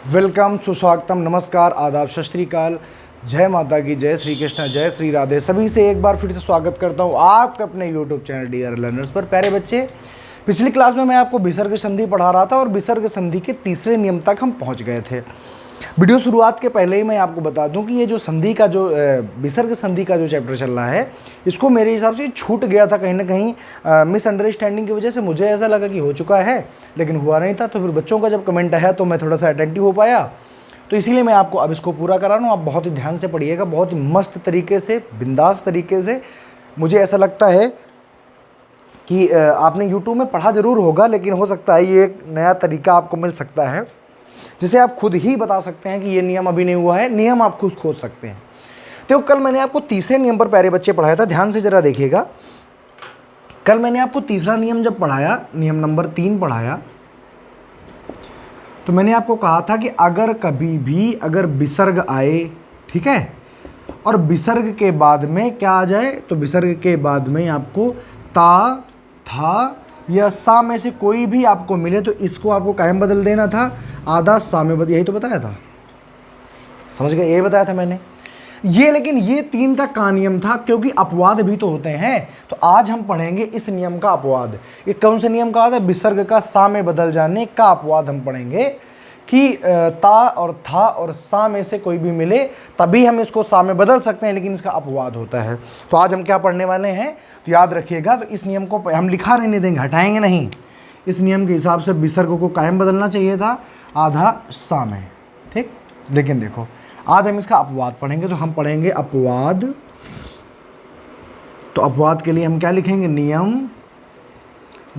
Welcome, सुस्वागतम, नमस्कार, आदाब, सत श्री अकाल, जय माता की, जय श्री कृष्ण, जय श्री राधे। सभी से एक बार फिर से स्वागत करता हूँ आपके अपने यूट्यूब चैनल डियर लर्नर्स पर। प्यारे बच्चे, पिछली क्लास में मैं आपको विसर्ग संधि पढ़ा रहा था और विसर्ग संधि के तीसरे नियम तक हम पहुँच गए थे। वीडियो शुरुआत के पहले ही मैं आपको बता दूं कि ये जो संधि का जो विसर्ग संधि का जो चैप्टर चल रहा है, इसको मेरे हिसाब से छूट गया था कहीं ना कहीं मिसअंडरस्टैंडिंग की वजह से। मुझे ऐसा लगा कि हो चुका है, लेकिन हुआ नहीं था। तो फिर बच्चों का जब कमेंट आया तो मैं थोड़ा सा अटेंटिव हो पाया, तो इसीलिए मैं आपको अब इसको पूरा करा रहा हूँ। आप बहुत ही ध्यान से पढ़िएगा, बहुत ही मस्त तरीके से, बिंदास तरीके से। मुझे ऐसा लगता है कि आपने यूट्यूब में पढ़ा ज़रूर होगा, लेकिन हो सकता है ये एक नया तरीका आपको मिल सकता है जिसे आप खुद ही बता सकते हैं कि ये नियम अभी नहीं हुआ है। नियम आप खुद खोज सकते हैं। तो कल मैंने आपको तीसरे नियम पर प्यारे बच्चे पढ़ाया था, ध्यान से जरा देखिएगा। कल मैंने आपको तीसरा नियम जब पढ़ाया, नियम नंबर 3 पढ़ाया, तो मैंने आपको कहा था कि अगर कभी भी अगर विसर्ग आए, ठीक है, और विसर्ग के बाद में क्या आ जाए, तो विसर्ग के बाद में आपको ता, था या सा में से कोई भी आपको मिले तो इसको आपको कायम बदल देना था, आधा सा में बदल। यही तो बताया था, समझ गए? यही बताया था मैंने ये। लेकिन ये 3 तक का नियम था, क्योंकि अपवाद भी तो होते हैं। तो आज हम पढ़ेंगे इस नियम का अपवाद। ये कौन से नियम का आता है? विसर्ग का सा में बदल जाने का अपवाद हम पढ़ेंगे कि ता और था और सा में से कोई भी मिले तभी हम इसको सा में बदल सकते हैं, लेकिन इसका अपवाद होता है। तो आज हम क्या पढ़ने वाले हैं, तो याद रखिएगा। तो इस नियम को हम लिखा रहने देंगे, हटाएंगे नहीं। इस नियम के हिसाब से विसर्ग को कायम बदलना चाहिए था, आधा सा में, ठीक। लेकिन देखो, आज हम इसका अपवाद पढ़ेंगे। तो हम पढ़ेंगे अपवाद। तो अपवाद के लिए हम क्या लिखेंगे? नियम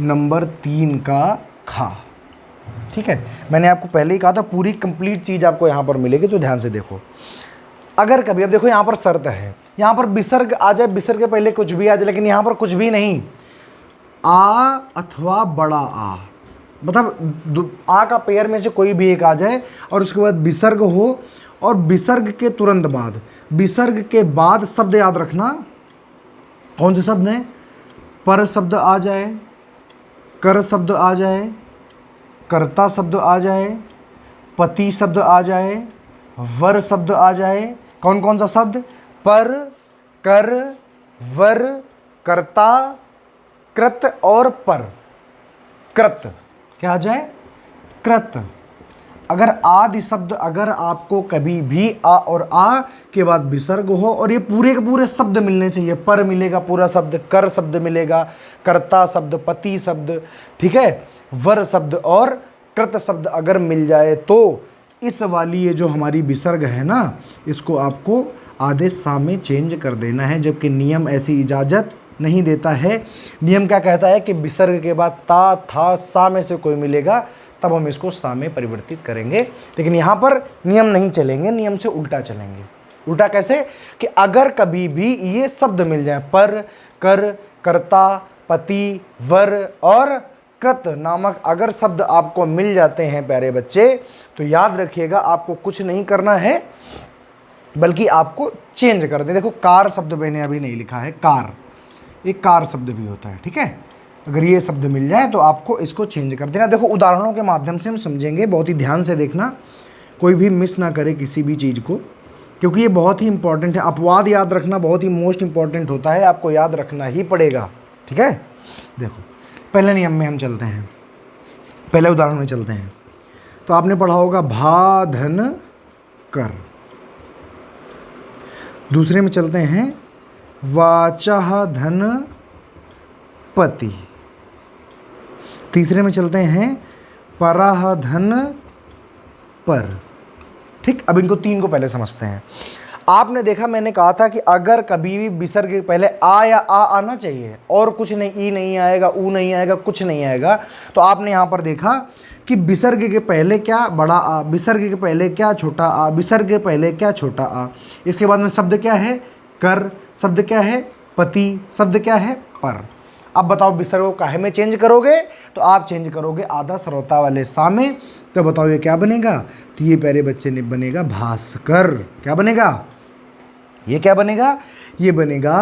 नंबर 3 का खा, ठीक है। मैंने आपको पहले ही कहा था पूरी कंप्लीट चीज़ आपको यहाँ पर मिलेगी, तो ध्यान से देखो। अगर कभी, अब देखो यहाँ पर शर्त है, यहाँ पर विसर्ग आ जाए, विसर्ग के पहले कुछ भी आ जाए, लेकिन यहाँ पर कुछ भी नहीं, आ अथवा बड़ा आ, मतलब आ का पेयर में से कोई भी एक आ जाए और उसके बाद विसर्ग हो, और विसर्ग के तुरंत बाद, विसर्ग के बाद शब्द याद रखना। कौन से शब्द हैं? पर शब्द आ जाए, कर शब्द आ जाए, कर्ता शब्द आ जाए, पति शब्द आ जाए, वर शब्द आ जाए। कौन कौन सा शब्द? पर, कर, वर, कर्ता, कृत और पर। कृत क्या आ जाए? कृत। अगर आदि शब्द, अगर आपको कभी भी आ और आ के बाद विसर्ग हो और ये पूरे के पूरे शब्द मिलने चाहिए, पर मिलेगा पूरा शब्द, कर शब्द मिलेगा, कर्ता शब्द, पति शब्द, ठीक है, वर शब्द और कृत शब्द अगर मिल जाए, तो इस वाली ये जो हमारी विसर्ग है ना, इसको आपको आधे सा में चेंज कर देना है, जबकि नियम ऐसी इजाज़त नहीं देता है। नियम क्या कहता है कि विसर्ग के बाद ता, था, सा में से कोई मिलेगा तब हम इसको सा में परिवर्तित करेंगे। लेकिन यहाँ पर नियम नहीं चलेंगे, नियम से उल्टा चलेंगे। उल्टा कैसे? कि अगर कभी भी ये शब्द मिल जाए, पर, कर, कर्ता, पति, वर और कृत नामक अगर शब्द आपको मिल जाते हैं प्यारे बच्चे, तो याद रखिएगा आपको कुछ नहीं करना है, बल्कि आपको चेंज कर दें। देखो, कार शब्द मैंने अभी नहीं लिखा है, कार, एक कार शब्द भी होता है, ठीक है। अगर ये शब्द मिल जाए तो आपको इसको चेंज कर देना। देखो, उदाहरणों के माध्यम से हम समझेंगे, बहुत ही ध्यान से देखना, कोई भी मिस ना करे किसी भी चीज़ को, क्योंकि ये बहुत ही इंपॉर्टेंट है। अपवाद याद रखना बहुत ही मोस्ट इंपॉर्टेंट होता है, आपको याद रखना ही पड़ेगा, ठीक है। देखो, पहले नियम में हम चलते हैं, पहले उदाहरण में चलते हैं। तो आपने पढ़ा होगा भा धन कर। दूसरे में चलते हैं वाचा धन पति। तीसरे में चलते हैं पराह धन पर, ठीक। अब इनको 3 को पहले समझते हैं। आपने देखा, मैंने कहा था कि अगर कभी भी विसर्ग के पहले आ या आ आना चाहिए और कुछ नहीं, ई नहीं आएगा, ऊ नहीं आएगा, कुछ नहीं आएगा, तो आपने यहाँ पर देखा कि विसर्ग के पहले क्या? बड़ा आ। विसर्ग के पहले क्या? छोटा आ। विसर्ग के पहले क्या? छोटा आ। इसके बाद में शब्द क्या है? कर। शब्द क्या है? पति। शब्द क्या है? पर। अब बताओ, विसर्ग को काहे में चेंज करोगे? तो आप चेंज करोगे आधा सरौता वाले सा में। तो बताओ ये क्या बनेगा? तो ये प्यारे बच्चे ने बनेगा भास्कर। क्या बनेगा? ये क्या बनेगा? ये बनेगा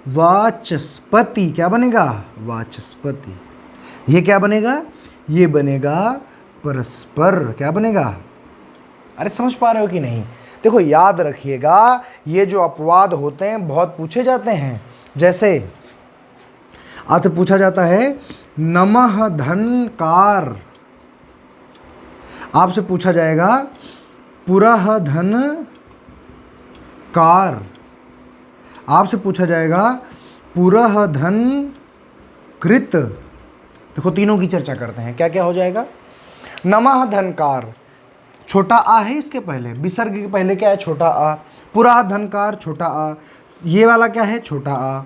वाचस्पति। क्या बनेगा? वाचस्पति। ये क्या बनेगा? ये बनेगा परस्पर। क्या बनेगा? अरे समझ पा रहे हो कि नहीं? देखो याद रखिएगा, ये जो अपवाद होते हैं बहुत पूछे जाते हैं। जैसे आपसे पूछा जाता है नमः धनकार, आपसे पूछा जाएगा पुरः धन कार, आपसे पूछा जाएगा पुरः धन कृत। देखो तीनों की चर्चा करते हैं, क्या क्या हो जाएगा। नमः धनकार, छोटा आ है इसके पहले, विसर्ग के पहले क्या है, छोटा आ। पुरा धनकार, छोटा आ। ये वाला क्या है, छोटा आ।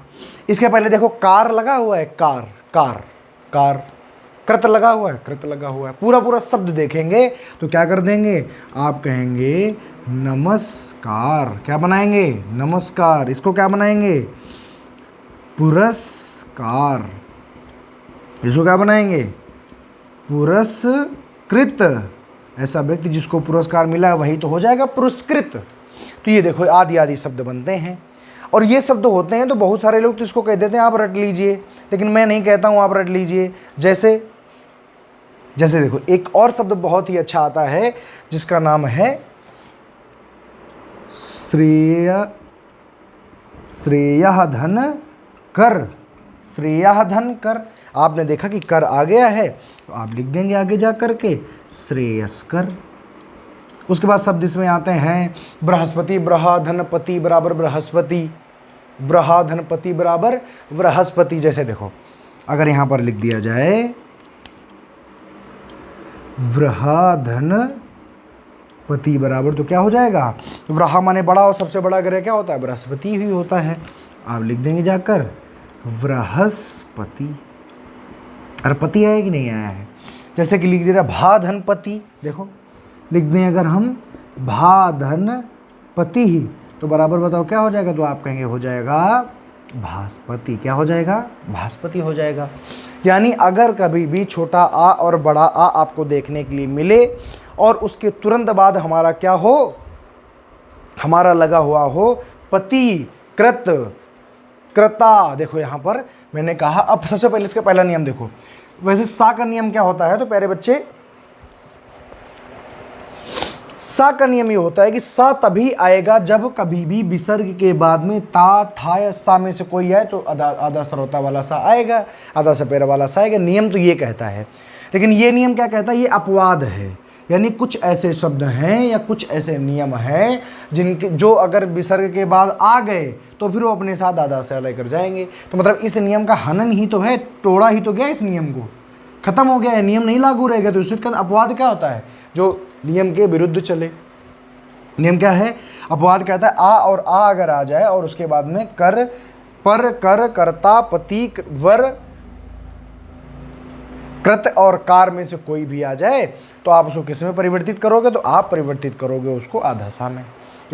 इसके पहले देखो कार लगा हुआ है, कार कार कार, कृत लगा हुआ है, कृत लगा हुआ है। पूरा पूरा शब्द देखेंगे तो क्या कर देंगे, आप कहेंगे नमस्कार। क्या बनाएंगे, नमस्कार। इसको क्या बनाएंगे, पुरस्कार। इसको क्या बनाएंगे, पुरस्कृत। ऐसा व्यक्ति जिसको पुरस्कार मिला है वही तो हो जाएगा पुरस्कृत। तो ये देखो आदि आदि शब्द बनते हैं, और ये शब्द होते हैं तो बहुत सारे लोग तो इसको कह देते हैं आप रट लीजिए, लेकिन मैं नहीं कहता हूँ आप रट लीजिए। जैसे जैसे देखो एक और शब्द बहुत ही अच्छा आता है जिसका नाम है श्रेयः धन कर। श्रेयः धन कर, आपने देखा कि कर आ गया है तो आप लिख देंगे आगे जा कर के श्रेयस्कर। उसके बाद शब्द इसमें आते हैं बृहस्पति, ब्रहा धनपति बराबर बृहस्पति, ब्रहा धनपति बराबर बृहस्पति। जैसे देखो अगर यहाँ पर लिख दिया जाए व्रहा धन पति बराबर, तो क्या हो जाएगा, व्रहा माने बड़ा, और सबसे बड़ा ग्रह क्या होता है, बृहस्पति ही होता है। आप लिख देंगे जाकर बृहस्पति। और पति आया कि नहीं आया है, जैसे कि लिख दे रहा भा धनपति। देखो लिख दें अगर हम भा धन पति ही, तो बराबर बताओ क्या हो जाएगा, तो आप कहेंगे हो जाएगा भास्पति। क्या हो जाएगा, भास्पति हो जाएगा। यानी अगर कभी भी छोटा आ और बड़ा आ आपको देखने के लिए मिले और उसके तुरंत बाद हमारा क्या हो, हमारा लगा हुआ हो पति, कृत, कृता। देखो यहाँ पर मैंने कहा, अब सबसे पहले इसका पहला नियम देखो। वैसे सा का नियम क्या होता है, तो प्यारे बच्चे सा का नियम ये होता है कि सा तभी आएगा जब कभी भी विसर्ग के बाद में ता, था या सा में से कोई आए तो आधा श्रोता वाला सा आएगा, आधा सपेरा वाला सा आएगा। नियम तो ये कहता है, लेकिन ये नियम क्या कहता है, ये अपवाद है। यानी कुछ ऐसे शब्द हैं या कुछ ऐसे नियम हैं जिनके जो अगर विसर्ग के बाद आ गए तो फिर वो अपने साथ आधा से लेकर जाएंगे। तो मतलब इस नियम का हनन ही तो है, तोड़ा ही तो गया इस नियम को, खत्म हो गया है, नियम नहीं लागू रहेगा। तो इसका अपवाद क्या होता है, जो नियम के विरुद्ध चले। नियम क्या है, अपवाद कहता है आ और आ अगर आ जाए और उसके बाद में कर, पर, कर, कर्ता, पति, वर, कृत और कार में से कोई भी आ जाए तो आप उसको किस में परिवर्तित करोगे, तो आप परिवर्तित करोगे उसको आधा सा में।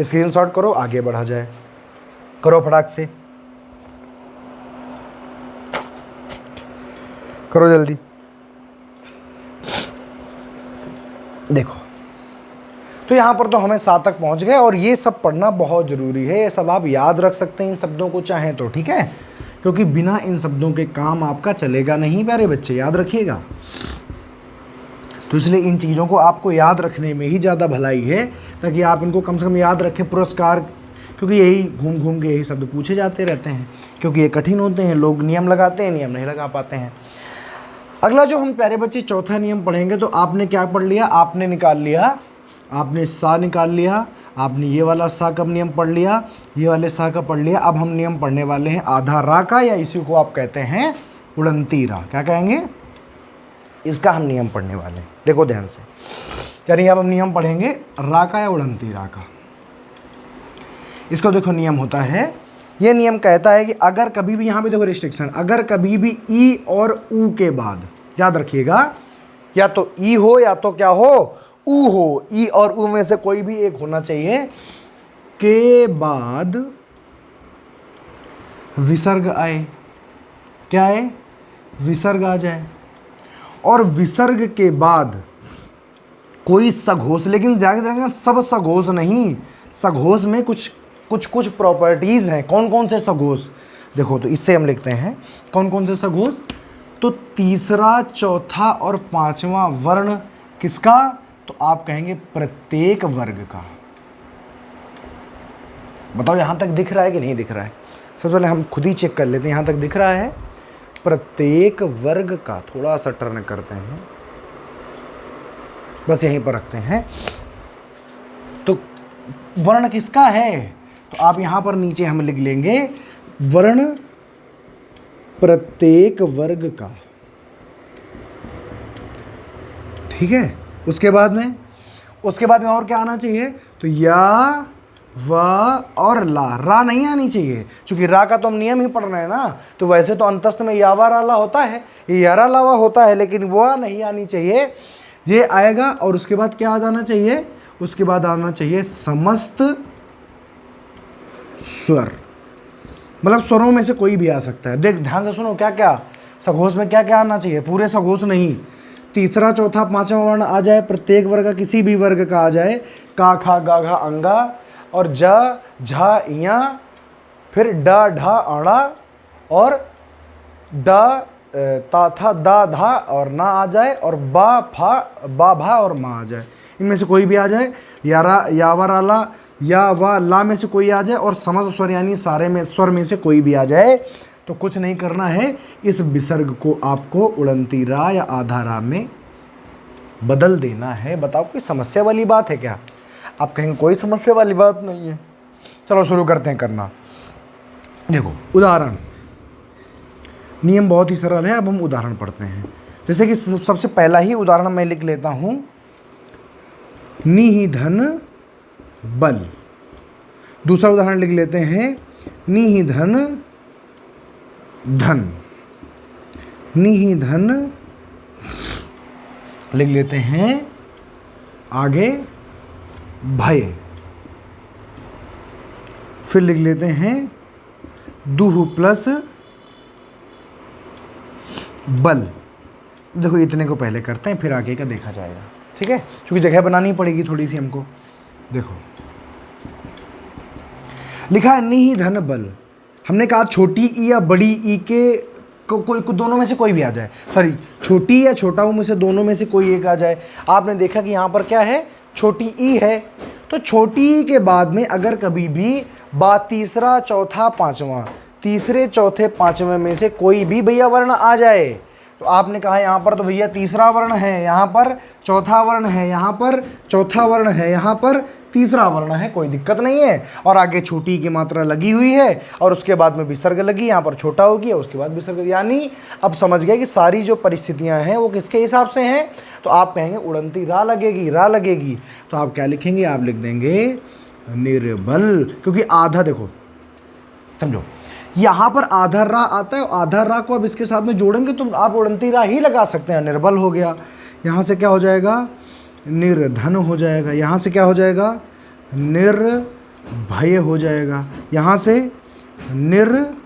स्क्रीनशॉट करो, आगे बढ़ा जाए, करो फटाक से, करो जल्दी। देखो तो यहाँ पर तो हमें 7 तक पहुँच गए, और ये सब पढ़ना बहुत ज़रूरी है। ये सब आप याद रख सकते हैं इन शब्दों को चाहें तो, ठीक है, क्योंकि बिना इन शब्दों के काम आपका चलेगा नहीं प्यारे बच्चे, याद रखिएगा। तो इसलिए इन चीज़ों को आपको याद रखने में ही ज़्यादा भलाई है, ताकि आप इनको कम से कम याद रखें। पुरस्कार, क्योंकि यही घूम घूम के यही शब्द पूछे जाते रहते हैं, क्योंकि ये कठिन होते हैं, लोग नियम लगाते हैं, नियम नहीं लगा पाते हैं। अगला जो हम प्यारे बच्चे चौथा नियम पढ़ेंगे, तो आपने क्या पढ़ लिया, आपने निकाल लिया, आपने सा निकाल लिया, आपने ये वाला सा का नियम पढ़ लिया, ये वाले सा का पढ़ लिया। अब हम नियम पढ़ने वाले हैं आधा रा का, या इसी को आप कहते हैं उड़ंती रा। क्या कहेंगे, इसका हम नियम पढ़ने वाले हैं। देखो ध्यान से, यानी अब हम नियम पढ़ेंगे रा का या उड़ंती रा का। इसका देखो नियम होता है, ये नियम कहता है कि अगर कभी भी, यहाँ पे देखो रिस्ट्रिक्शन, अगर कभी भी ई और ऊ के बाद, याद रखिएगा, या तो ई हो या तो क्या हो, ऊ हो, ई और ऊ में से कोई भी एक होना चाहिए, के बाद विसर्ग आए। क्या आए, विसर्ग आ जाए, और विसर्ग के बाद कोई सघोष, लेकिन ध्यान रखना सब सघोष नहीं, सघोष में कुछ प्रॉपर्टीज हैं। कौन कौन से सघोष, देखो तो इससे हम लिखते हैं कौन कौन से सघोष। तो तीसरा, चौथा और पांचवा वर्ण किसका, तो आप कहेंगे प्रत्येक वर्ग का। बताओ यहां तक दिख रहा है कि नहीं दिख रहा है? सबसे पहले हम खुद ही चेक कर लेते हैं, यहां तक दिख रहा है? प्रत्येक वर्ग का। थोड़ा सा टर्न करते हैं, बस यहीं पर रखते हैं। तो वर्ण किसका है? तो आप यहां पर नीचे हम लिख लेंगे वर्ण प्रत्येक वर्ग का। ठीक है। उसके बाद में और क्या आना चाहिए? तो या, व और ला। रा नहीं आनी चाहिए, क्योंकि रा का तो हम नियम ही पढ़ रहे हैं ना। तो वैसे तो अंतस्थ में यावा राला होता है, ये यारा लावा होता है, लेकिन वह नहीं आनी चाहिए, ये आएगा। और उसके बाद क्या आ जाना चाहिए? उसके बाद आना चाहिए समस्त स्वर, मतलब स्वरों में से कोई भी आ सकता है। देख ध्यान से सुनो, क्या क्या सघोष में क्या क्या आना चाहिए? पूरे सघोष नहीं, तीसरा चौथा पांचवा वर्ण आ जाए, प्रत्येक वर्ग का किसी भी वर्ग का आ जाए। का खा गा घा अंगा, और ज झा इया, फिर ड ढा अड़ा, और ड ता था दा धा और ना आ जाए, और बा भा और मा आ जाए। इनमें से कोई भी आ जाए, यारा यावा राला या वा ला में से कोई आ जाए, और समस्त स्वर यानी सारे में स्वर में से कोई भी आ जाए। तो कुछ नहीं करना है, इस विसर्ग को आपको उड़ंती रा या आधा रा में बदल देना है। बताओ कोई समस्या वाली बात है क्या? आप कहेंगे कोई समस्या वाली बात नहीं है। चलो शुरू करते हैं करना। देखो उदाहरण, नियम बहुत ही सरल है। अब हम उदाहरण पढ़ते हैं। जैसे कि सबसे पहला ही उदाहरण मैं लिख लेता हूं, नी धन बल। दूसरा उदाहरण लिख लेते हैं, नी धन धन। नी धन लिख लेते हैं, आगे भय। फिर लिख लेते हैं दुह प्लस बल। देखो इतने को पहले करते हैं, फिर आगे का देखा जाएगा। ठीक है, क्योंकि जगह बनानी पड़ेगी थोड़ी सी हमको। देखो लिखा है नी धन बल। हमने कहा छोटी ई या बड़ी ई के कोई दोनों में से कोई भी आ जाए, सॉरी छोटी या छोटा ऊ में से दोनों में से कोई एक आ जाए। आपने देखा कि यहाँ पर क्या है? छोटी ई है। तो छोटी ई के बाद में अगर कभी भी तीसरा चौथा पांचवा, तीसरे चौथे पांचवें में से कोई भी भैया वर्ण आ जाए, तो आपने कहा यहाँ पर तो भैया तीसरा वर्ण है, यहाँ पर चौथा वर्ण है, यहाँ पर चौथा वर्ण है, यहाँ पर तीसरा वर्ण है, कोई दिक्कत नहीं है। और आगे छोटी की मात्रा लगी हुई है, और उसके बाद में विसर्ग लगी, यहाँ पर छोटा हो गया, उसके बाद विसर्ग। यानी अब समझ गए कि सारी जो परिस्थितियाँ हैं वो किसके हिसाब से हैं। तो आप कहेंगे उड़ंती रा लगेगी, रा लगेगी। तो आप क्या लिखेंगे? आप लिख देंगे निर्बल, क्योंकि आधा, देखो समझो यहाँ पर आधा रा आता है, आधा रा को अब इसके साथ में जोड़ेंगे तो आप उड़ंती रा ही लगा सकते हैं। निर्बल हो गया, यहाँ से क्या हो जाएगा? निर्धन हो जाएगा। यहाँ से क्या हो जाएगा? निर्भय हो जाएगा। यहाँ से निर्बल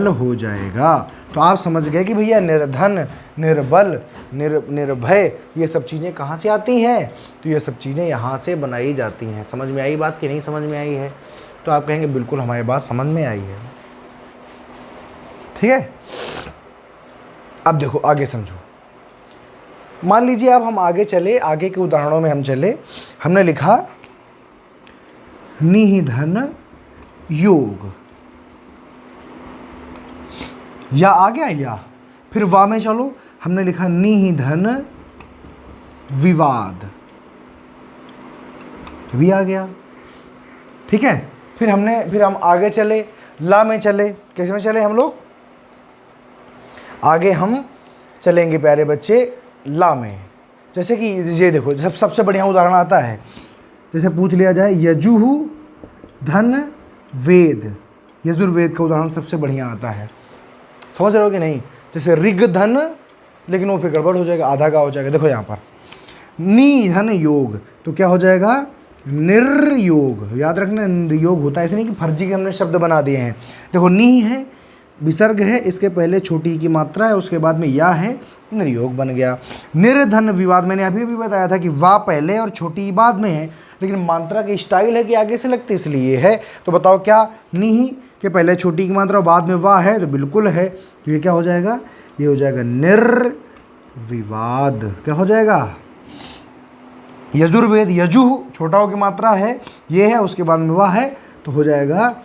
हो जाएगा। तो आप समझ गए कि भैया निर्धन, निर्बल, निर्भय, ये सब चीज़ें कहाँ से आती हैं? तो ये सब चीज़ें यहाँ से बनाई जाती हैं। समझ में आई बात कि नहीं समझ में आई है? तो आप कहेंगे बिल्कुल हमारी बात समझ में आई है। ठीक है, अब देखो आगे समझो। मान लीजिए अब हम आगे चले, आगे के उदाहरणों में हम चले। हमने लिखा निधन योग, या आ गया या, फिर वा में चलो, हमने लिखा निधन विवाद, भी आ गया। ठीक है, फिर हम आगे चले, ला में चले। कैसे में चले हम लोग? आगे हम चलेंगे प्यारे बच्चे ला में। जैसे कि ये देखो, सबसे बढ़िया उदाहरण आता है, जैसे पूछ लिया जाए यजुहु धन वेद। यजुर्वेद का उदाहरण सबसे बढ़िया आता है। समझ रहे हो कि नहीं? जैसे ऋग धन, लेकिन वो फिर गड़बड़ हो जाएगा, आधा का हो जाएगा। देखो यहाँ पर नी धन योग, तो क्या हो जाएगा? निर्योग। याद रखना निर्योग होता है, ऐसे नहीं कि फर्जी के हमने शब्द बना दिए हैं। देखो नी है, विसर्ग है, इसके पहले छोटी की मात्रा है, उसके बाद में या है, निर्योग बन गया। निर्धन विवाद, मैंने अभी भी बताया था कि वा पहले और छोटी बाद में है, लेकिन मात्रा की स्टाइल है कि आगे से लगती इसलिए है। तो बताओ क्या? नी के पहले छोटी की मात्रा बाद में वा है, तो बिल्कुल है। तो ये क्या हो जाएगा? ये हो जाएगा निर्विवाद। क्या हो जाएगा? यजुर्वेद, यजुः छोटा ऊ की मात्रा है, ये है, उसके बाद में वह है, तो हो जाएगा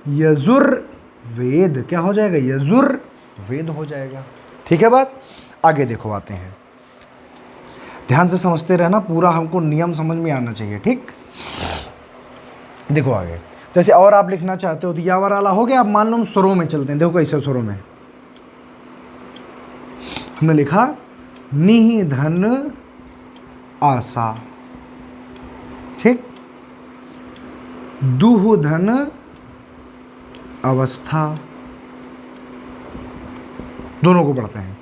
यजुर्वेद। क्या हो जाएगा? यजुर्वेद हो जाएगा। ठीक है बात। आगे देखो, आते हैं, ध्यान से समझते रहना, पूरा हमको नियम समझ में आना चाहिए। ठीक, देखो आगे, जैसे और आप लिखना चाहते हो तो यावर वाला हो गया। अब मान लो हम स्वरों में चलते हैं। देखो कैसे स्वरों में हमने लिखा निहि धन आशा, ठीक, दुह धन अवस्था, दोनों को पढ़ते हैं।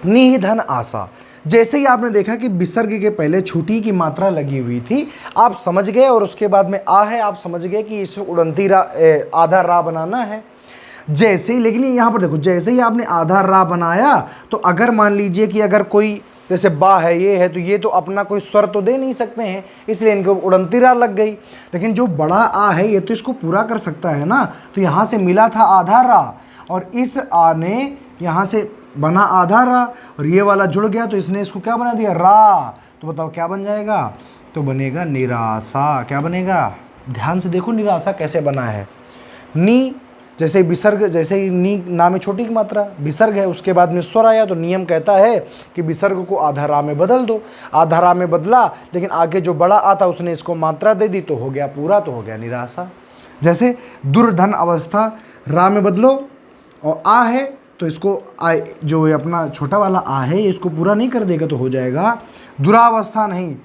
निहि धन आशा, जैसे ही आपने देखा कि विसर्ग के पहले छुटी की मात्रा लगी हुई थी, आप समझ गए, और उसके बाद में आ है, आप समझ गए कि इसमें उड़ंती आधा रा बनाना है। जैसे ही, लेकिन यहाँ पर देखो, जैसे ही आपने आधा रा बनाया, तो अगर मान लीजिए कि अगर कोई जैसे बा है, ये है, तो ये तो अपना कोई स्वर तो दे नहीं सकते हैं, इसलिए इनको उड़ंती रा लग गई। लेकिन जो बड़ा आ है, ये तो इसको पूरा कर सकता है ना, तो यहाँ से मिला था आधा रा, और इस आ ने यहाँ से बना आधा रा, और ये वाला जुड़ गया, तो इसने इसको क्या बना दिया? रा। तो बताओ क्या बन जाएगा? तो बनेगा निराशा। क्या बनेगा? ध्यान से देखो निराशा कैसे बना है। नी, जैसे विसर्ग, जैसे ही नी ना में छोटी की मात्रा, विसर्ग है, उसके बाद में स्वर आया, तो नियम कहता है कि विसर्ग को आधा रा में बदल दो। आधा रा में बदला, लेकिन आगे जो बड़ा आता उसने इसको मात्रा दे दी, तो हो गया पूरा, तो हो गया निराशा। जैसे दुर्धन अवस्था, रा में बदलो, और आ है तो इसको आ, जो ये अपना छोटा वाला आ है, इसको पूरा नहीं कर देगा, तो हो जाएगा दुरावस्था, नहीं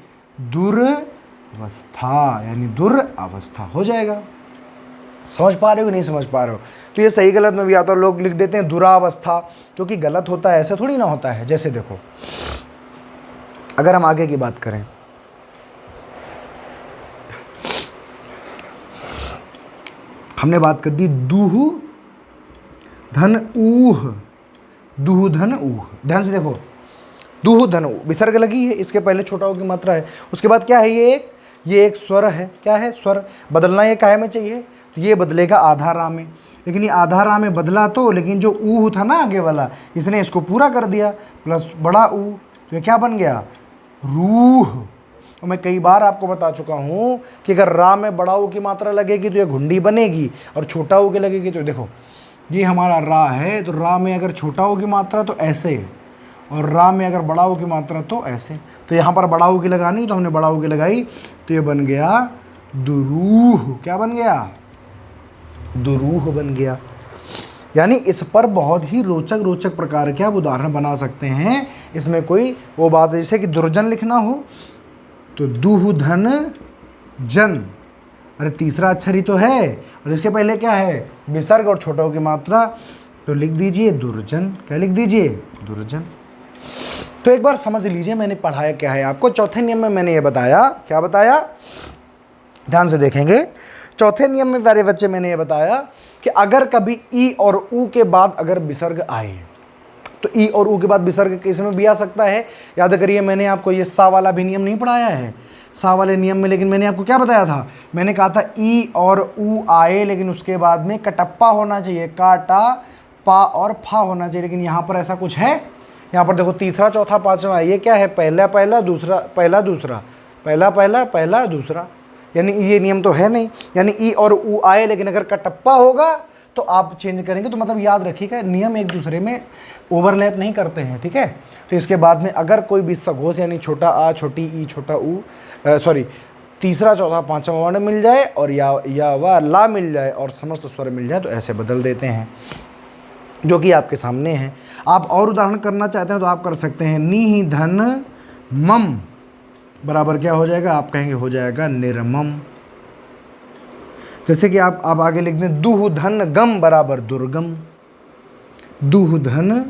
दुर्वस्था, यानी दुरावस्था हो जाएगा। समझ पा रहे हो कि नहीं समझ पा रहे हो? तो ये सही गलत में भी आता है, लोग लिख देते हैं दुरावस्था, क्योंकि गलत होता है, ऐसा थोड़ी ना होता है। जैसे देखो, अगर हम आगे की बात करें, हमने बात कर दी दूह धन ऊह, दूह धन ऊह। ध्यान से देखो, दूह धन ऊह, विसर्ग लगी है, इसके पहले छोटा ऊ की मात्रा है, उसके बाद क्या है? ये एक स्वर है। क्या है? स्वर। बदलना ये काहे में चाहिए? तो ये बदलेगा आधा रा में, लेकिन ये आधा रा में बदला तो, लेकिन जो ऊ था ना आगे वाला, इसने इसको पूरा कर दिया, प्लस बड़ा ऊ, तो ये क्या बन गया? रूह। और मैं कई बार आपको बता चुका हूँ कि अगर रा में बड़ा ऊ की मात्रा लगेगी तो ये घुंडी बनेगी, और छोटा ऊ की लगेगी तो देखो, ये हमारा रा है, तो रा में अगर छोटा ऊ की मात्रा तो ऐसे, और रा में अगर बड़ा ऊ की मात्रा तो ऐसे। तो यहाँ पर बड़ा ऊ की लगानी, तो हमने बड़ा ऊ की लगाई, तो ये बन गया दुरूह। क्या बन गया? दुरूह बन गया। यानी इस पर बहुत ही रोचक रोचक प्रकार के आप उदाहरण बना सकते हैं। इसमें कोई वो बात है, जैसे कि दुर्जन लिखना हो तो दुह धन जन, अरे तीसरा अक्षर ही तो है, और इसके पहले क्या है? विसर्ग और छोटा ऊ की मात्रा, तो लिख दीजिए दुर्जन। क्या लिख दीजिए? दुर्जन। तो एक बार समझ लीजिए मैंने पढ़ाया क्या है आपको। चौथे नियम में मैंने ये बताया, क्या बताया? ध्यान से देखेंगे, चौथे नियम में प्यारे बच्चे मैंने ये बताया कि अगर कभी ई और ऊ के बाद अगर विसर्ग आए, तो ई और ऊ के बाद विसर्ग किस में भी आ सकता है। याद करिए, मैंने आपको ये सा वाला भी नियम नहीं पढ़ाया है, सा वाले नियम में, लेकिन मैंने आपको क्या बताया था? मैंने कहा था ई और ऊ आए, लेकिन उसके बाद में कटप्पा होना चाहिए, काटा पा और फा होना चाहिए, लेकिन यहाँ पर ऐसा कुछ है? यहाँ पर देखो, तीसरा चौथा पांचवा, ये क्या है? पहला पहला दूसरा, पहला दूसरा, पहला पहला पहला दूसरा, यानी ये नियम तो है नहीं। यानी ई और ऊ आए, लेकिन अगर कटप्पा होगा तो आप चेंज करेंगे। तो मतलब याद रखिएगा, नियम एक दूसरे में ओवरलैप नहीं करते हैं, ठीक है। तो इसके बाद में अगर कोई भी सघोष यानी छोटा आ, छोटी ई, छोटा ऊ, सॉरी तीसरा चौथा पांचवा वर्ण मिल जाए और या व ला मिल जाए और समस्त स्वर मिल जाए, तो ऐसे बदल देते हैं, जो कि आपके सामने है। आप और उदाहरण करना चाहते हैं तो आप कर सकते हैं। नी धन मम बराबर क्या हो जाएगा? आप कहेंगे हो जाएगा निर्मम। जैसे कि आप आगे लिख दें, दुह धन गम बराबर दुर्गम, दुह धन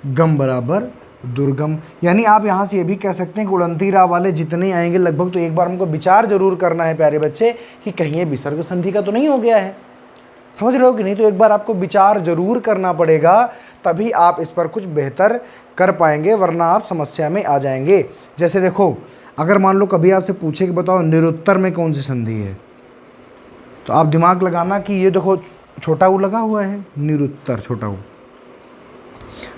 गम बराबर दुर्गम। यानी आप यहाँ से ये भी कह सकते हैं कि उड़ंती रा वाले जितने आएंगे लगभग, तो एक बार हमको विचार जरूर करना है प्यारे बच्चे कि कहीं ये विसर्ग संधि का तो नहीं हो गया है। समझ रहे हो कि नहीं? तो एक बार आपको विचार जरूर करना पड़ेगा, तभी आप इस पर कुछ बेहतर कर पाएंगे, वरना आप समस्या में आ जाएंगे। जैसे देखो, अगर मान लो कभी आपसे पूछे कि बताओ निरुत्तर में कौन सी संधि है, तो आप दिमाग लगाना कि ये देखो छोटा ऊ लगा हुआ है, निरुत्तर, छोटा ऊ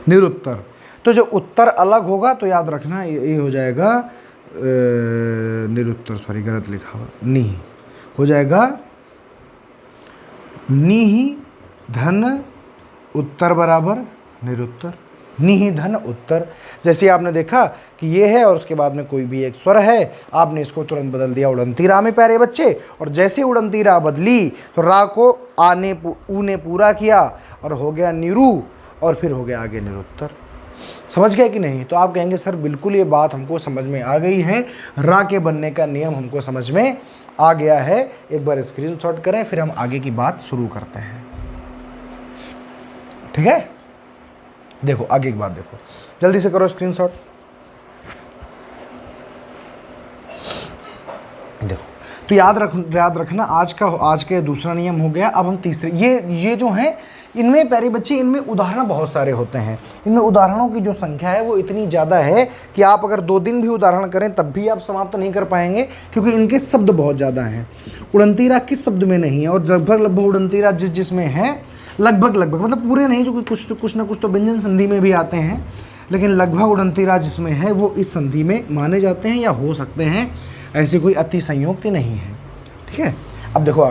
निरुत्तर। तो जो उत्तर अलग होगा तो याद रखना ये हो जाएगा निरुत्तर, सॉरी गलत लिखा हुआ, नी हो जाएगा नी धन उत्तर बराबर निरुत्तर, नी धन उत्तर। जैसे आपने देखा कि ये है और उसके बाद में कोई भी एक स्वर है, आपने इसको तुरंत बदल दिया उड़ंती रा में प्यारे बच्चे, और जैसे उड़ंती रा बदली तो रा को आने ऊ ने पूरा किया और हो गया निरु, और फिर हो गया आगे निरुत्तर। समझ गए कि नहीं? तो आप कहेंगे सर बिल्कुल ये बात हमको समझ में आ गई है, रा के बनने का नियम हमको समझ में आ गया है। एक बार स्क्रीनशॉट करें, फिर हम आगे की बात शुरू करते हैं। ठीक है, देखो आगे की बात देखो, जल्दी से करो स्क्रीनशॉट। देखो तो याद रखना आज के दूसरा नियम हो गया। अब हम तीसरे, ये जो हैं इनमें प्यारे बच्चे, इनमें उदाहरण बहुत सारे होते हैं। इनमें उदाहरणों की जो संख्या है वो इतनी ज़्यादा है कि आप अगर 2 दिन भी उदाहरण करें तब भी आप समाप्त नहीं कर पाएंगे, क्योंकि इनके शब्द बहुत ज़्यादा हैं। उड़ंतीरा किस शब्द में नहीं है, और लगभग उड़ंतीरा जिसमें है, लगभग मतलब पूरे नहीं, जो कि कुछ ना कुछ तो व्यंजन संधि में भी आते हैं, लेकिन लगभग उड़ंतीरा जिसमें है वो इस संधि में माने जाते हैं या हो सकते हैं, ऐसी कोई अति संयोक्ति नहीं है। ठीक है, अब देखो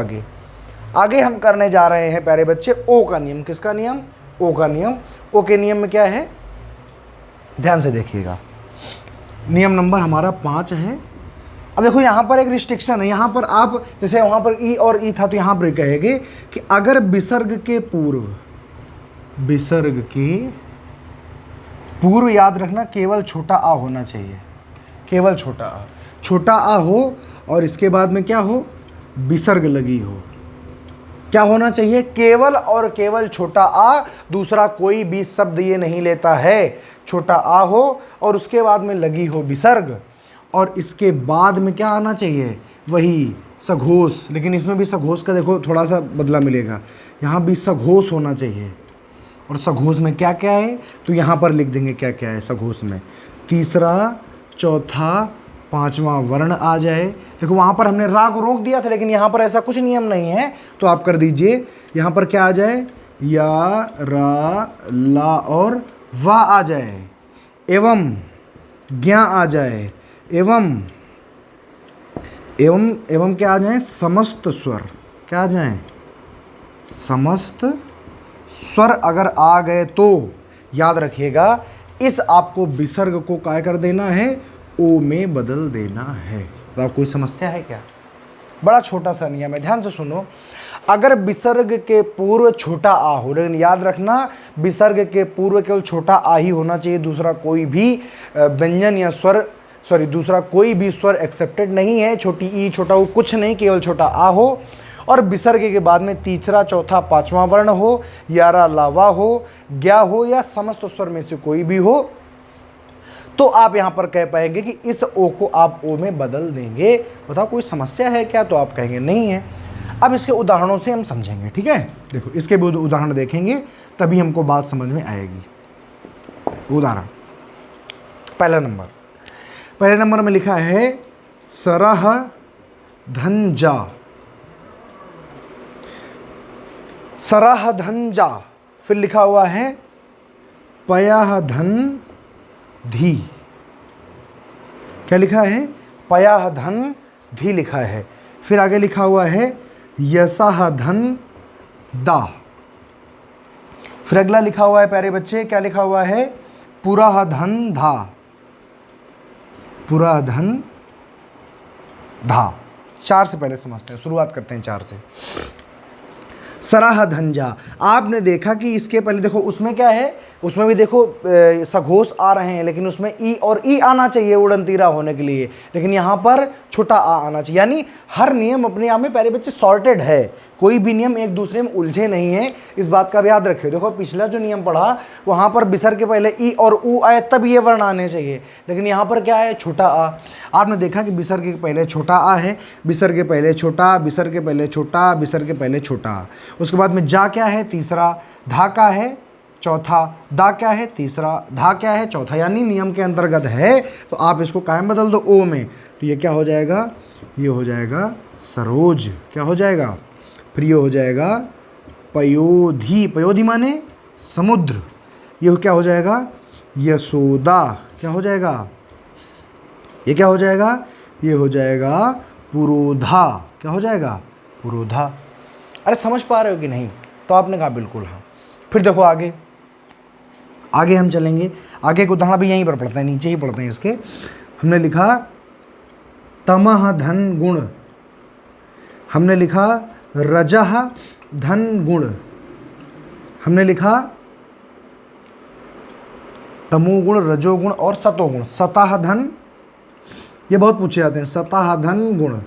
आगे हम करने जा रहे हैं प्यारे बच्चे ओ का नियम। किसका नियम? ओ का नियम। ओ के नियम में क्या है, ध्यान से देखिएगा। नियम नंबर हमारा 5 है। अब देखो यहाँ पर एक रिस्ट्रिक्शन है, यहाँ पर आप जैसे वहाँ पर ई और ई था तो यहाँ पर कहेंगे कि अगर विसर्ग के पूर्व याद रखना केवल छोटा आ होना चाहिए, केवल छोटा आ हो, और इसके बाद में क्या हो, विसर्ग लगी हो। क्या होना चाहिए? केवल और केवल छोटा आ, दूसरा कोई भी शब्द ये नहीं लेता है। छोटा आ हो और उसके बाद में लगी हो विसर्ग, और इसके बाद में क्या आना चाहिए, वही सघोष। लेकिन इसमें भी सघोष का देखो थोड़ा सा बदला मिलेगा, यहाँ भी सघोष होना चाहिए। और सघोष में क्या क्या है तो यहाँ पर लिख देंगे क्या क्या है सघोष में। तीसरा, चौथा, 5वां वर्ण आ जाए। देखो वहाँ पर हमने रा को रोक दिया था, लेकिन यहाँ पर ऐसा कुछ नियम नहीं है, तो आप कर दीजिए यहाँ पर क्या आ जाए, या, रा, ला और वा आ जाए, एवं ज्ञा आ जाए, एवं क्या आ जाए, समस्त स्वर। क्या आ जाए? समस्त स्वर अगर आ गए तो याद रखिएगा इस आपको विसर्ग को क्या कर देना है, ओ में बदल देना है। तो आप कोई समस्या है क्या? बड़ा छोटा सा नियम है, ध्यान से सुनो। अगर विसर्ग के पूर्व छोटा आ हो, लेकिन याद रखना विसर्ग के पूर्व केवल छोटा आ ही होना चाहिए, दूसरा कोई भी व्यंजन या स्वर, दूसरा कोई भी स्वर एक्सेप्टेड नहीं है। छोटी ई, छोटा ओ कुछ नहीं, केवल छोटा आ हो, और विसर्ग के बाद में तीसरा, चौथा, 5वां वर्ण हो, यारा, लावा हो, ज्ञा हो, या समस्त स्वर में से कोई भी हो, तो आप यहां पर कह पाएंगे कि इस ओ को आप ओ में बदल देंगे। बताओ कोई समस्या है क्या? तो आप कहेंगे नहीं है। अब इसके उदाहरणों से हम समझेंगे। ठीक है, देखो इसके भी उदाहरण देखेंगे तभी हमको बात समझ में आएगी। उदाहरण पहले नंबर में लिखा है सरह धनजा, सरह धनजा। फिर लिखा हुआ है पयः धन धी। क्या लिखा है? पयः धन धी लिखा है। फिर आगे लिखा हुआ है यशः धन दा। फिर अगला लिखा हुआ है प्यारे बच्चे, क्या लिखा हुआ है? पुरः धन धा, पुरः धन धा। 4 से पहले समझते हैं, शुरुआत करते हैं 4 से। सरह धंजा, आपने देखा कि इसके पहले देखो उसमें क्या है, उसमें भी देखो सघोष आ रहे हैं, लेकिन उसमें ई और ई आना चाहिए उड़नतीरा होने के लिए, लेकिन यहाँ पर छोटा आ आना चाहिए। यानी हर नियम अपने आप में प्यारे बच्चे सॉर्टेड है, कोई भी नियम एक दूसरे में उलझे नहीं है, इस बात का भी याद रखिए। देखो पिछला जो नियम पढ़ा वहाँ पर विसर्ग के पहले ई और ऊ आए तब ये वर्ण आने चाहिए, लेकिन यहाँ पर क्या है? छोटा आ। आपने देखा कि विसर्ग के पहले छोटा आ है, विसर्ग के पहले छोटा, विसर्ग के पहले छोटा, विसर्ग के पहले छोटा। उसके बाद में जा क्या है? तीसरा। धा का है? चौथा। दा क्या है? तीसरा। धा क्या है? चौथा। यानी नियम के अंतर्गत है, तो आप इसको कायम बदल दो ओ में, तो ये क्या हो जाएगा? ये हो जाएगा सरोज। क्या हो जाएगा? फिर ये हो जाएगा पयोधी। पयोधी माने समुद्र। ये क्या हो जाएगा? यशोदा। क्या हो जाएगा? ये क्या हो जाएगा, ये हो जाएगा पुरोधा। क्या हो जाएगा, पुरोधा। अरे समझ पा रहे हो कि नहीं, तो आपने कहा बिल्कुल हाँ। फिर देखो आगे, आगे हम चलेंगे, आगे को उदाहरण भी यहीं पर पढ़ते हैं, नीचे ही पढ़ते हैं इसके। हमने लिखा तमह धन गुण, हमने लिखा रजह धन गुण, हमने लिखा तमोगुण, रजोगुण और सतोगुण। सतह धन, ये बहुत पूछे जाते हैं, सतह धन गुण।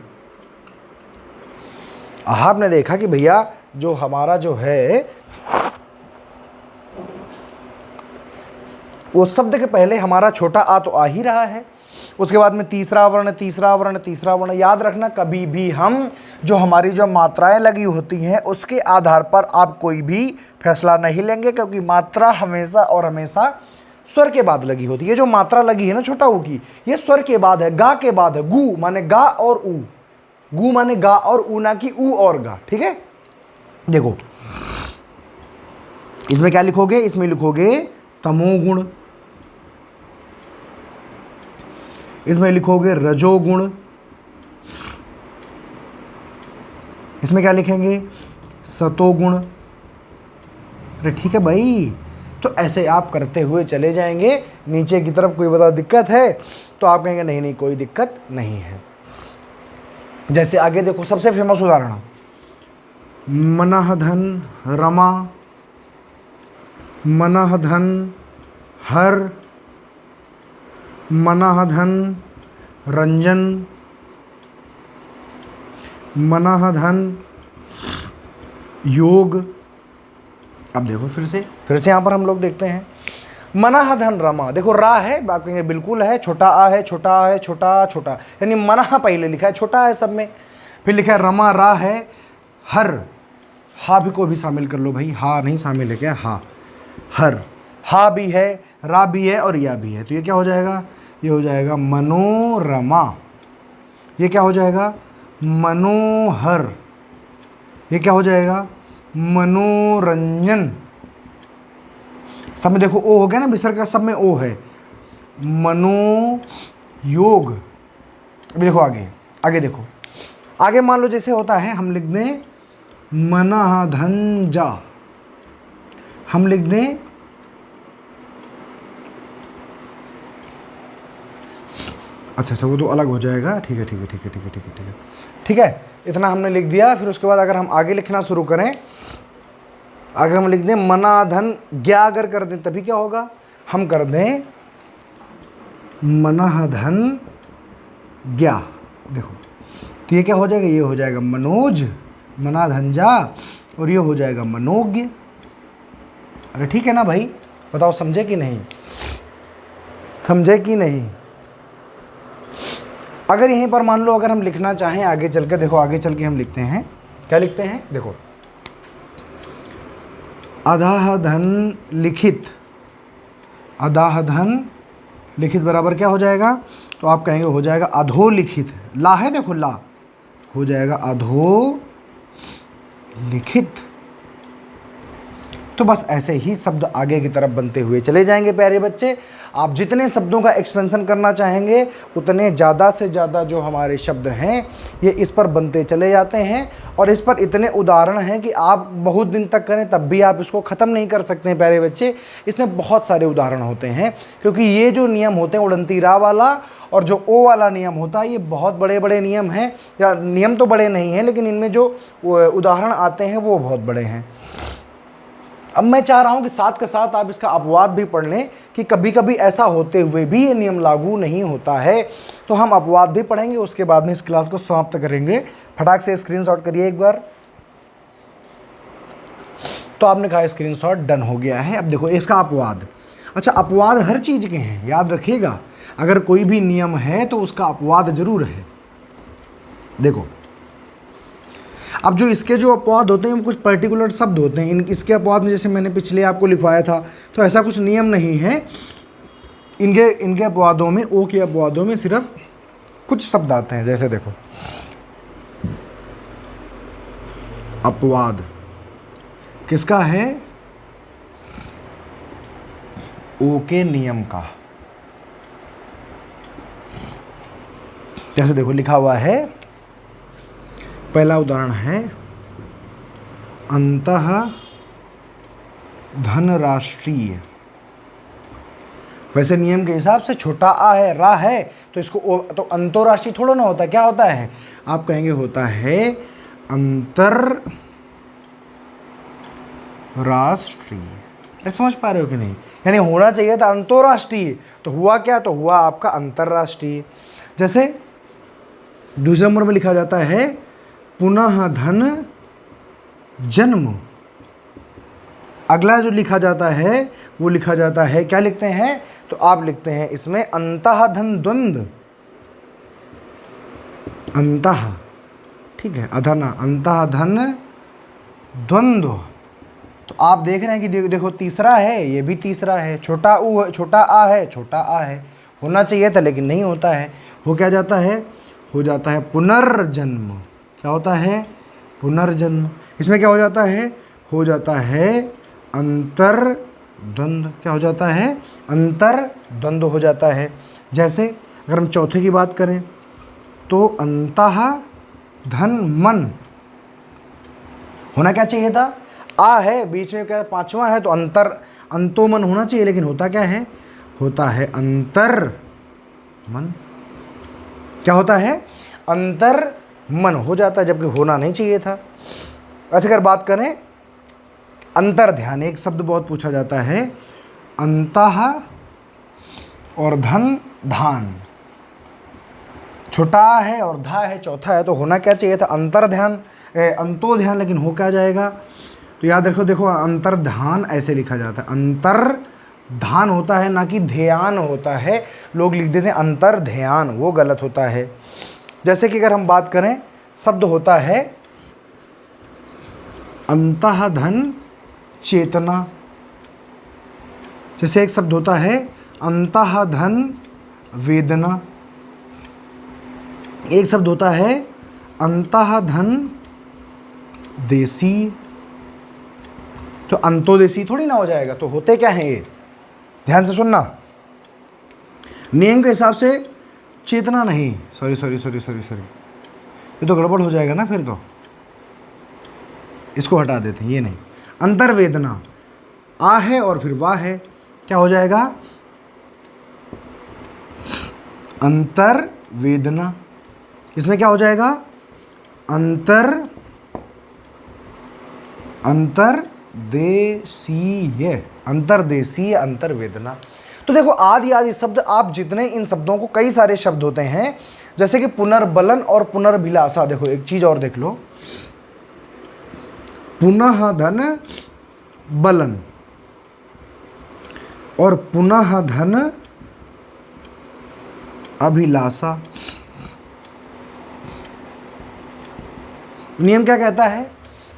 आपने देखा कि भैया जो हमारा जो है वो शब्द के पहले हमारा छोटा आ तो आ ही रहा है, उसके बाद में तीसरा वर्ण, तीसरा वर्ण, तीसरा वर्ण। याद रखना कभी भी हम जो हमारी जो मात्राएं लगी होती हैं उसके आधार पर आप कोई भी फैसला नहीं लेंगे, क्योंकि मात्रा हमेशा और हमेशा स्वर के बाद लगी होती है। ये जो मात्रा लगी है ना छोटा ऊ की, ये स्वर के बाद है, गा के बाद है। गु माने गा और ऊ, गु माने गा और ऊ, ना कि ऊ और गा। ठीक है, देखो इसमें क्या लिखोगे, इसमें लिखोगे तमोगुण, इसमें लिखोगे रजोगुण, इसमें क्या लिखेंगे, सतोगुण। अरे ठीक है भाई, तो ऐसे आप करते हुए चले जाएंगे नीचे की तरफ। कोई बता दिक्कत है तो आप कहेंगे नहीं नहीं कोई दिक्कत नहीं है। जैसे आगे देखो, सबसे फेमस उदाहरण, मनः धन रमा, मनः धन हर, मनः धन रंजन, मनः धन योग। अब देखो फिर से यहाँ पर हम लोग देखते हैं, मनः धन रमा। देखो रा है, आप कहेंगे बिल्कुल है, छोटा आ है, छोटा आ है, छोटा छोटा, यानी मनः पहले लिखा है, छोटा है सब में। फिर लिखा है रमा, रा है, हर, हा भी को भी शामिल कर लो भाई, हा नहीं शामिल है क्या, हा, हर, हा भी है, रा भी है और या भी है। तो ये क्या हो जाएगा, ये हो जाएगा मनोरमा। ये क्या हो जाएगा, मनोहर। ये क्या हो जाएगा, मनोरंजन। सब में देखो ओ हो गया ना, विसर्ग का सब में ओ है। मनोयोग। अभी देखो आगे, आगे देखो, आगे मान लो जैसे होता है, हम लिख दें मनः धन जा, हम लिख दें अच्छा वो तो अलग हो जाएगा। ठीक है ठीक है ठीक है ठीक है ठीक है ठीक है ठीक है, इतना हमने लिख दिया। फिर उसके बाद अगर हम आगे लिखना शुरू करें, अगर हम लिख दें मना धन ज्ञा, अगर कर दें तभी क्या होगा, हम कर दें मनः धन ज्ञा। देखो तो ये क्या हो जाएगा, ये हो जाएगा मनोज, मना धन जा, और ये हो जाएगा मनोज्ञ। अरे ठीक है ना भाई, बताओ समझे कि नहीं, समझे कि नहीं। अगर यहीं पर मान लो अगर हम लिखना चाहें आगे चल के, देखो आगे चल के हम लिखते हैं, क्या लिखते हैं, देखो अधाह धन लिखित, अधाह धन लिखित बराबर क्या हो जाएगा, तो आप कहेंगे हो जाएगा अधो लिखित। ला है देखो, ला हो जाएगा अधो लिखित। तो बस ऐसे ही शब्द आगे की तरफ बनते हुए चले जाएंगे प्यारे बच्चे। आप जितने शब्दों का एक्सपेंशन करना चाहेंगे उतने ज़्यादा से ज़्यादा जो हमारे शब्द हैं ये इस पर बनते चले जाते हैं, और इस पर इतने उदाहरण हैं कि आप बहुत दिन तक करें तब भी आप इसको ख़त्म नहीं कर सकते हैं प्यारे बच्चे। इसमें बहुत सारे उदाहरण होते हैं, क्योंकि ये जो नियम होते हैं उड़ंती रा वाला और जो ओ वाला नियम होता है, ये बहुत बड़े बड़े नियम हैं, या नियम तो बड़े नहीं हैं लेकिन इनमें जो उदाहरण आते हैं वो बहुत बड़े हैं। अब मैं चाह रहा हूं कि साथ के साथ आप इसका अपवाद भी पढ़ लें कि कभी कभी ऐसा होते हुए भी ये नियम लागू नहीं होता है, तो हम अपवाद भी पढ़ेंगे, उसके बाद में इस क्लास को समाप्त करेंगे। फटाक से स्क्रीनशॉट करिए एक बार। तो आपने कहा स्क्रीनशॉट डन हो गया है। अब देखो इसका अपवाद। अच्छा, अपवाद हर चीज़ के हैं, याद रखिएगा, अगर कोई भी नियम है तो उसका अपवाद जरूर है। देखो अब जो इसके जो अपवाद होते हैं वो कुछ पर्टिकुलर शब्द होते हैं। इसके अपवाद में जैसे मैंने पिछले आपको लिखवाया था, तो ऐसा कुछ नियम नहीं है। इनके अपवादों में, ओ के अपवादों में सिर्फ कुछ शब्द आते हैं। जैसे देखो अपवाद किसका है, ओ के नियम का। जैसे देखो लिखा हुआ है, पहला उदाहरण है अंतः धनराष्ट्रीय। वैसे नियम के हिसाब से छोटा आ है, रा है, तो इसको तो अंतरराष्ट्रीय थोड़ा ना होता, क्या होता है, आप कहेंगे होता है अंतरराष्ट्रीय। ऐसे समझ पा रहे हो कि नहीं? यानी होना चाहिए था अंतरराष्ट्रीय, तो हुआ क्या, तो हुआ आपका अंतरराष्ट्रीय। जैसे दूसरे नंबर में लिखा जाता है पुनः धन जन्म। अगला जो लिखा जाता है वो लिखा जाता है, क्या लिखते हैं, तो आप लिखते हैं इसमें अंतः धन द्वंद्व, अंतः, ठीक है, अधना, अंतः धन द्वंद्व। तो आप देख रहे हैं कि देखो तीसरा है, ये भी तीसरा है, छोटा ऊ, छोटा आ है, छोटा आ है, होना चाहिए था लेकिन नहीं होता है। वो क्या जाता है, हो जाता है पुनर्जन्म। क्या होता है, पुनर्जन्म। इसमें क्या हो जाता है, हो जाता है अंतर्द्वंद्व। क्या हो जाता है, अंतर्द्वंद्व हो जाता है। जैसे अगर हम चौथे की बात करें तो अंतः धन मन, होना क्या चाहिए था, आ है, बीच में क्या पांचवा है, तो अंतो मन होना चाहिए, लेकिन होता क्या है, होता है अंतर मन। क्या होता है, अंतर मन हो जाता है, जबकि होना नहीं चाहिए था। ऐसे अगर बात करें अंतर ध्यान, एक शब्द बहुत पूछा जाता है, अंतः और धन धान, छोटा है और धा है, चौथा है, तो होना क्या चाहिए था, अंतर ध्यान, अंतो ध्यान, लेकिन हो क्या जाएगा, तो याद रखो, देखो अंतर ध्यान ऐसे लिखा जाता है, अंतर धान होता है, ना कि ध्यान होता है। लोग लिख देते हैं अंतर ध्यान, वो गलत होता है। जैसे कि अगर हम बात करें, शब्द होता है अंतः धन चेतना। जैसे एक शब्द होता है अंतः धन वेदना, एक शब्द होता है अंतः धन देसी। तो अंतोदेशी थोड़ी ना हो जाएगा, तो होते क्या हैं ये, ध्यान से सुनना। नियम के हिसाब से चेतना नहीं, सॉरी, ये तो गड़बड़ हो जाएगा ना, फिर तो इसको हटा देते हैं, ये नहीं। अंतर्वेदना, आ है और फिर वाह है, क्या हो जाएगा, अंतर्वेदना। इसमें क्या हो जाएगा, अंतर्देशीय, अंतर्देशीय, अंतर्वेदना। तो देखो आदि शब्द, आप जितने इन शब्दों को, कई सारे शब्द होते हैं, जैसे कि पुनर्बलन और पुनर्भिलाषा। देखो एक चीज और देख लो, पुनः धन बलन और पुनः धन अभिलाषा। नियम क्या कहता है,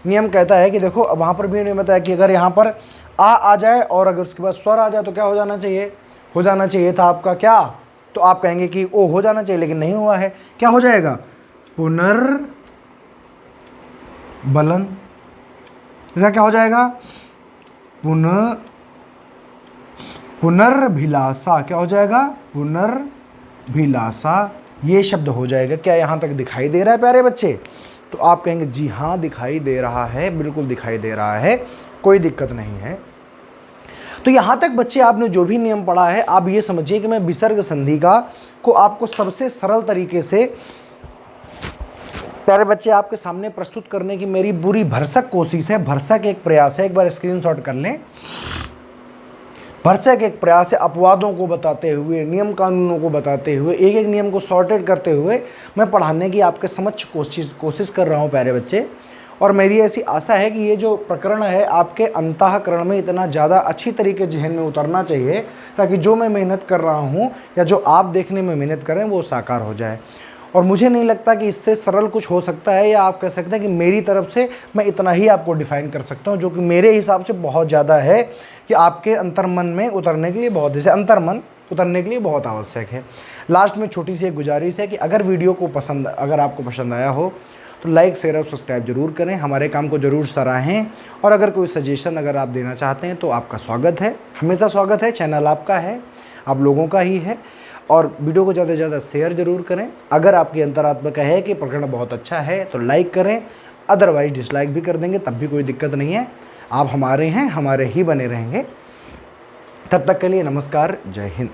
नियम कहता है कि देखो अब वहां पर भी नियम बताया कि अगर यहां पर आ जाए और अगर उसके बाद स्वर आ जाए तो क्या हो जाना चाहिए, हो जाना चाहिए था आपका क्या, तो आप कहेंगे कि ओ हो जाना चाहिए, लेकिन नहीं हुआ है, क्या हो जाएगा, पुनर्बलन। इसका क्या हो जाएगा, पुनर्भिलाषा। क्या हो जाएगा, पुनर्भिलाषा, ये शब्द हो जाएगा। क्या यहाँ तक दिखाई दे रहा है प्यारे बच्चे? तो आप कहेंगे जी हाँ दिखाई दे रहा है, बिल्कुल दिखाई दे रहा है, कोई दिक्कत नहीं है। तो यहाँ तक बच्चे आपने जो भी नियम पढ़ा है, आप ये समझिए कि मैं विसर्ग संधि का को आपको सबसे सरल तरीके से प्यारे बच्चे आपके सामने प्रस्तुत करने की मेरी पूरी भरसक कोशिश है, भरसक एक प्रयास है। एक बार स्क्रीनशॉट कर लें। भरसक एक प्रयास है, अपवादों को बताते हुए, नियम कानूनों को बताते हुए, एक एक नियम को सॉर्टेड करते हुए मैं पढ़ाने की आपके समक्ष कोशिश कर रहा हूँ प्यारे बच्चे। और मेरी ऐसी आशा है कि ये जो प्रकरण है आपके अंतःकरण में इतना ज़्यादा अच्छी तरीके जहन में उतरना चाहिए, ताकि जो मैं मेहनत कर रहा हूँ या जो आप देखने में मेहनत करें वो साकार हो जाए। और मुझे नहीं लगता कि इससे सरल कुछ हो सकता है, या आप कह सकते हैं कि मेरी तरफ से मैं इतना ही आपको डिफ़ाइन कर सकता हूँ, जो कि मेरे हिसाब से बहुत ज़्यादा है, कि आपके अंतर्मन में उतरने के लिए बहुत, जैसे अंतर्मन उतरने के लिए बहुत आवश्यक है। लास्ट में छोटी सी एक गुजारिश है कि अगर वीडियो को अगर आपको पसंद आया हो तो लाइक शेयर और सब्सक्राइब जरूर करें, हमारे काम को जरूर सराहें। और अगर कोई सजेशन अगर आप देना चाहते हैं तो आपका स्वागत है, हमेशा स्वागत है। चैनल आपका है, आप लोगों का ही है। और वीडियो को ज़्यादा से ज़्यादा शेयर जरूर करें। अगर आपकी अंतरात्मा का है कि प्रकरण बहुत अच्छा है तो लाइक करें, अदरवाइज डिसलाइक भी कर देंगे, तब भी कोई दिक्कत नहीं है। आप हमारे हैं, हमारे ही बने रहेंगे। तब तक के लिए नमस्कार, जय हिंद।